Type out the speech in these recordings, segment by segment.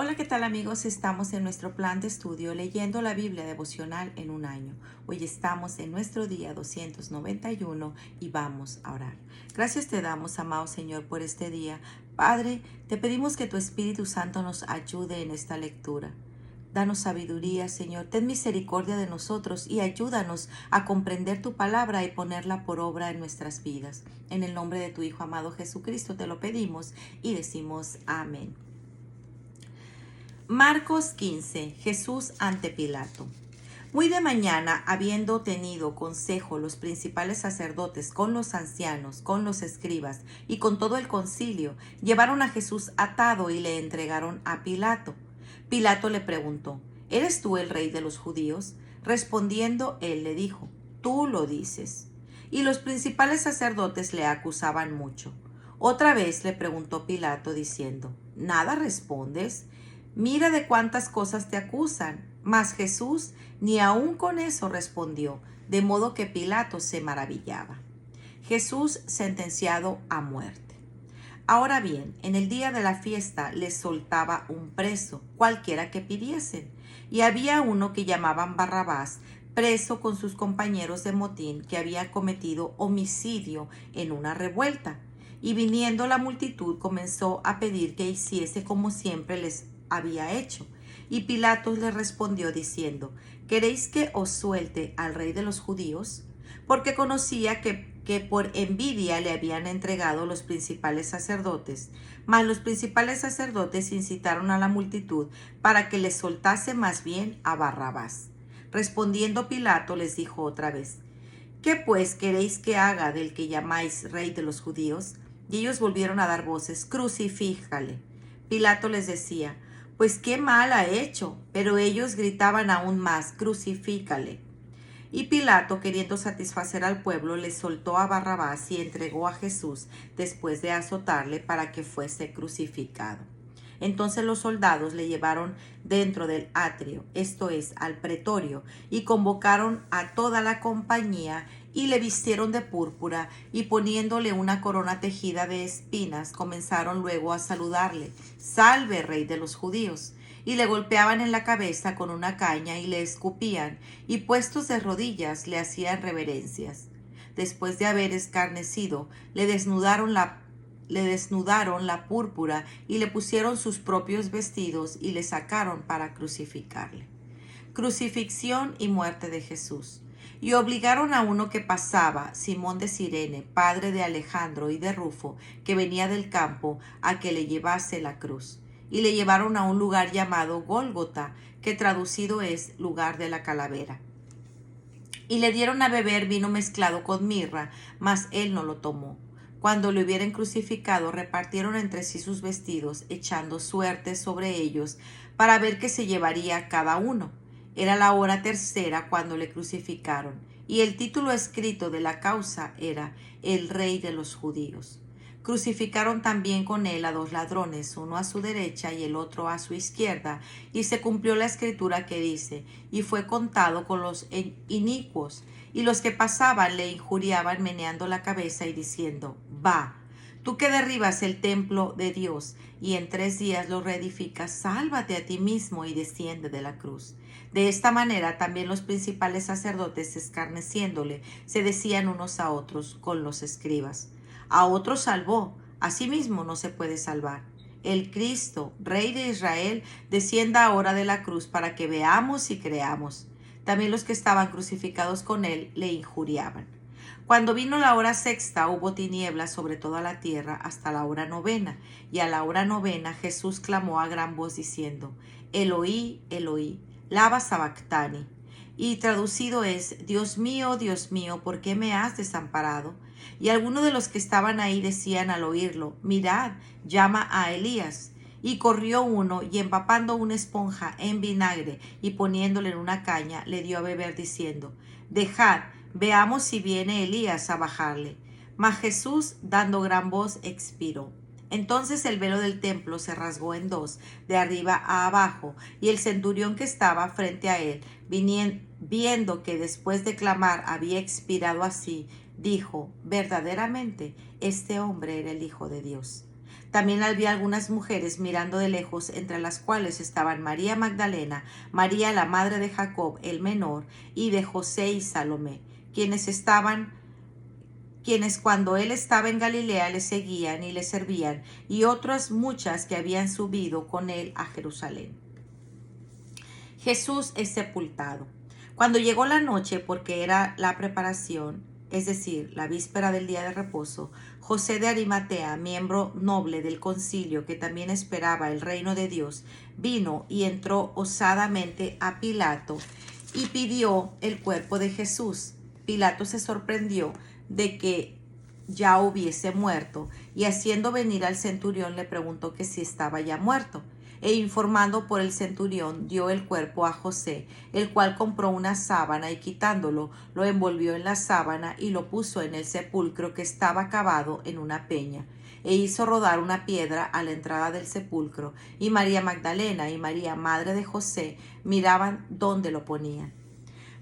Hola, ¿qué tal amigos? Estamos en nuestro plan de estudio leyendo la Biblia devocional en un año. Hoy estamos en nuestro día 291 y vamos a orar. Gracias te damos, amado Señor, por este día. Padre, te pedimos que tu Espíritu Santo nos ayude en esta lectura. Danos sabiduría, Señor. Ten misericordia de nosotros y ayúdanos a comprender tu palabra y ponerla por obra en nuestras vidas. En el nombre de tu Hijo amado Jesucristo te lo pedimos y decimos amén. Marcos 15. Jesús ante Pilato. Muy de mañana, habiendo tenido consejo los principales sacerdotes con los ancianos, con los escribas y con todo el concilio, llevaron a Jesús atado y le entregaron a Pilato. Pilato le preguntó: ¿Eres tú el rey de los judíos? Respondiendo, él le dijo: Tú lo dices. Y los principales sacerdotes le acusaban mucho. Otra vez le preguntó Pilato diciendo: ¿Nada respondes? Mira de cuántas cosas te acusan. Mas Jesús ni aun con eso respondió, de modo que Pilato se maravillaba. Jesús sentenciado a muerte. Ahora bien, en el día de la fiesta les soltaba un preso, cualquiera que pidiesen. Y había uno que llamaban Barrabás, preso con sus compañeros de motín, que había cometido homicidio en una revuelta. Y viniendo la multitud comenzó a pedir que hiciese como siempre les había hecho. Y Pilato le respondió diciendo: ¿Queréis que os suelte al rey de los judíos? Porque conocía que por envidia le habían entregado los principales sacerdotes. Mas los principales sacerdotes incitaron a la multitud para que les soltase más bien a Barrabás. Respondiendo Pilato les dijo otra vez: ¿Qué pues queréis que haga del que llamáis rey de los judíos? Y ellos volvieron a dar voces: Crucifícale. Pilato les decía: Pues qué mal ha hecho. Pero ellos gritaban aún más: Crucifícale. Y Pilato, queriendo satisfacer al pueblo, le soltó a Barrabás y entregó a Jesús después de azotarle para que fuese crucificado. Entonces los soldados le llevaron dentro del atrio, esto es, al pretorio, y convocaron a toda la compañía y le vistieron de púrpura y poniéndole una corona tejida de espinas, comenzaron luego a saludarle: Salve, rey de los judíos. Y le golpeaban en la cabeza con una caña y le escupían, y puestos de rodillas le hacían reverencias. Después de haber escarnecido, le desnudaron la púrpura y le pusieron sus propios vestidos y le sacaron para crucificarle. Crucifixión y muerte de Jesús. Y obligaron a uno que pasaba, Simón de Cirene, padre de Alejandro y de Rufo, que venía del campo, a que le llevase la cruz. Y le llevaron a un lugar llamado Gólgota, que traducido es lugar de la calavera. Y le dieron a beber vino mezclado con mirra, mas él no lo tomó. Cuando le hubieran crucificado, repartieron entre sí sus vestidos, echando suertes sobre ellos, para ver qué se llevaría cada uno. Era la hora tercera cuando le crucificaron, y el título escrito de la causa era El Rey de los Judíos. Crucificaron también con él a dos ladrones, uno a su derecha y el otro a su izquierda, y se cumplió la escritura que dice: y fue contado con los inicuos. Y los que pasaban le injuriaban meneando la cabeza y diciendo: Va, tú que derribas el templo de Dios y en 3 días lo reedificas, sálvate a ti mismo y desciende de la cruz. De esta manera también los principales sacerdotes, escarneciéndole, se decían unos a otros con los escribas: A otro salvó, a sí mismo no se puede salvar. El Cristo, Rey de Israel, descienda ahora de la cruz para que veamos y creamos. También los que estaban crucificados con él le injuriaban. Cuando vino la hora sexta, hubo tinieblas sobre toda la tierra hasta la hora novena. Y a la hora novena Jesús clamó a gran voz diciendo: Eloí, Eloí, lama sabactani. Y traducido es: Dios mío, ¿por qué me has desamparado? Y algunos de los que estaban ahí decían al oírlo: Mirad, llama a Elías. Y corrió uno, y empapando una esponja en vinagre y poniéndole en una caña, le dio a beber, diciendo: Dejad, veamos si viene Elías a bajarle. Mas Jesús, dando gran voz, expiró. Entonces el velo del templo se rasgó en dos, de arriba a abajo, y el centurión que estaba frente a él, viendo que después de clamar había expirado así, dijo: Verdaderamente, este hombre era el Hijo de Dios. También había algunas mujeres mirando de lejos, entre las cuales estaban María Magdalena, María la madre de Jacob el menor, y de José y Salomé, quienes cuando él estaba en Galilea le seguían y le servían, y otras muchas que habían subido con él a Jerusalén. Jesús es sepultado. Cuando llegó la noche, porque era la preparación, es decir, la víspera del día de reposo, José de Arimatea, miembro noble del concilio que también esperaba el reino de Dios, vino y entró osadamente a Pilato y pidió el cuerpo de Jesús. Pilato se sorprendió de que ya hubiese muerto, y haciendo venir al centurión le preguntó que si estaba ya muerto. E informando por el centurión, dio el cuerpo a José, el cual compró una sábana y quitándolo, lo envolvió en la sábana y lo puso en el sepulcro que estaba cavado en una peña. E hizo rodar una piedra a la entrada del sepulcro, y María Magdalena y María, madre de José, miraban dónde lo ponían.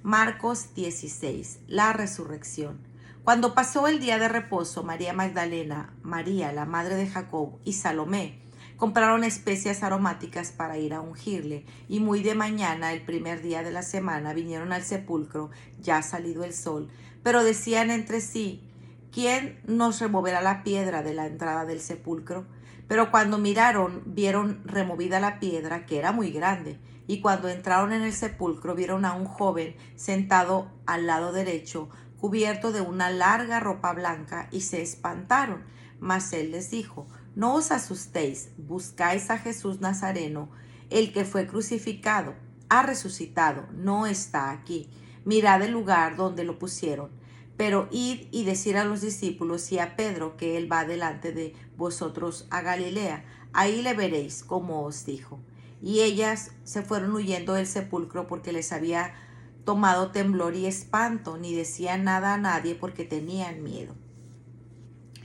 Marcos 16. La resurrección. Cuando pasó el día de reposo, María Magdalena, María, la madre de Jacob, y Salomé compraron especias aromáticas para ir a ungirle, y muy de mañana, el primer día de la semana, vinieron al sepulcro, ya salido el sol, pero decían entre sí: ¿quién nos removerá la piedra de la entrada del sepulcro? Pero cuando miraron, vieron removida la piedra, que era muy grande, y cuando entraron en el sepulcro, vieron a un joven sentado al lado derecho, cubierto de una larga ropa blanca, y se espantaron. Mas él les dijo: no os asustéis, buscáis a Jesús Nazareno, el que fue crucificado. Ha resucitado, no está aquí. Mirad el lugar donde lo pusieron. Pero id y decid a los discípulos y a Pedro que él va delante de vosotros a Galilea. Ahí le veréis, como os dijo. Y ellas se fueron huyendo del sepulcro porque les había tomado temblor y espanto, ni decían nada a nadie porque tenían miedo.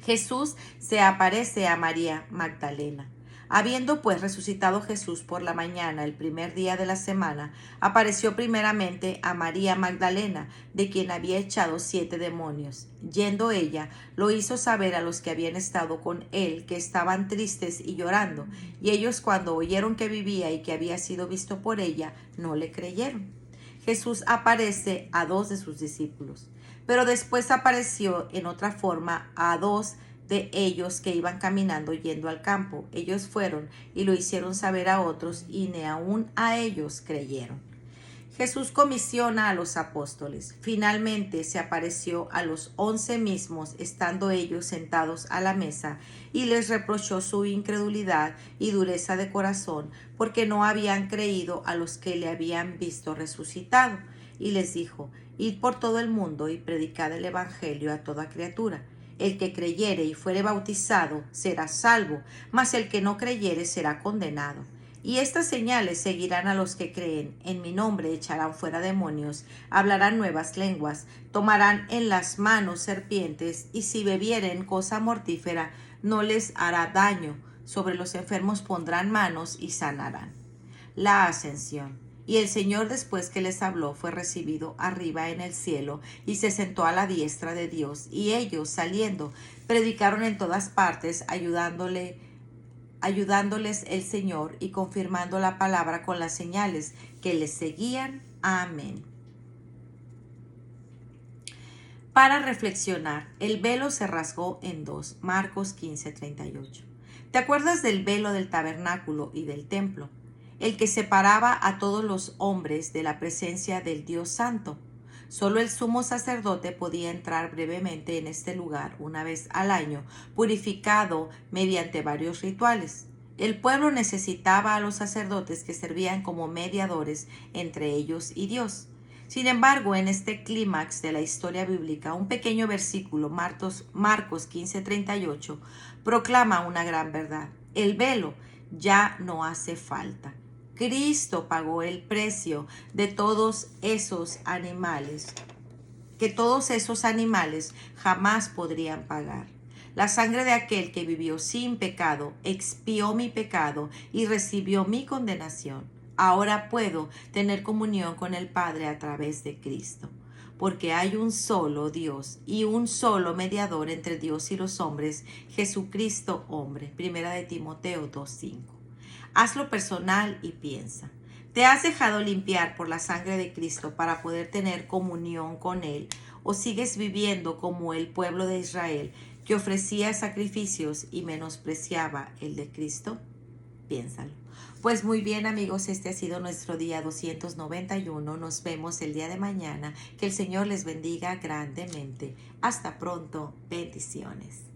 Jesús se aparece a María Magdalena. Habiendo pues resucitado Jesús por la mañana, el primer día de la semana, apareció primeramente a María Magdalena, de quien había echado 7 demonios. Yendo ella, lo hizo saber a los que habían estado con él, que estaban tristes y llorando, y ellos cuando oyeron que vivía y que había sido visto por ella, no le creyeron. Jesús aparece a 2 de sus discípulos, pero después apareció en otra forma a 2 de ellos que iban caminando yendo al campo. Ellos fueron y lo hicieron saber a otros, y ni aun a ellos creyeron. Jesús comisiona a los apóstoles. Finalmente se apareció a los 11 mismos, estando ellos sentados a la mesa, y les reprochó su incredulidad y dureza de corazón, porque no habían creído a los que le habían visto resucitado. Y les dijo: id por todo el mundo y predicad el evangelio a toda criatura. El que creyere y fuere bautizado será salvo, mas el que no creyere será condenado. Y estas señales seguirán a los que creen. En mi nombre echarán fuera demonios, hablarán nuevas lenguas, tomarán en las manos serpientes, y si bebieren cosa mortífera no les hará daño. Sobre los enfermos pondrán manos y sanarán. La ascensión. Y el Señor, después que les habló, fue recibido arriba en el cielo y se sentó a la diestra de Dios. Y ellos, saliendo, predicaron en todas partes, ayudándoles el Señor y confirmando la palabra con las señales que les seguían. Amén. Para reflexionar, el velo se rasgó en 2. Marcos 15:38. ¿Te acuerdas del velo del tabernáculo y del templo? El que separaba a todos los hombres de la presencia del Dios Santo. Solo el sumo sacerdote podía entrar brevemente en este lugar una vez al año, purificado mediante varios rituales. El pueblo necesitaba a los sacerdotes que servían como mediadores entre ellos y Dios. Sin embargo, en este clímax de la historia bíblica, un pequeño versículo, Marcos 15:38, proclama una gran verdad. El velo ya no hace falta. Cristo pagó el precio de todos esos animales, que todos esos animales jamás podrían pagar. La sangre de aquel que vivió sin pecado expió mi pecado y recibió mi condenación. Ahora puedo tener comunión con el Padre a través de Cristo. porque hay un solo Dios y un solo mediador entre Dios y los hombres, Jesucristo hombre. Primera de Timoteo 2:5. Hazlo personal y piensa. ¿Te has dejado limpiar por la sangre de Cristo para poder tener comunión con Él? ¿O sigues viviendo como el pueblo de Israel que ofrecía sacrificios y menospreciaba el de Cristo? Piénsalo. Pues muy bien, amigos, este ha sido nuestro día 291. Nos vemos el día de mañana. Que el Señor les bendiga grandemente. Hasta pronto. Bendiciones.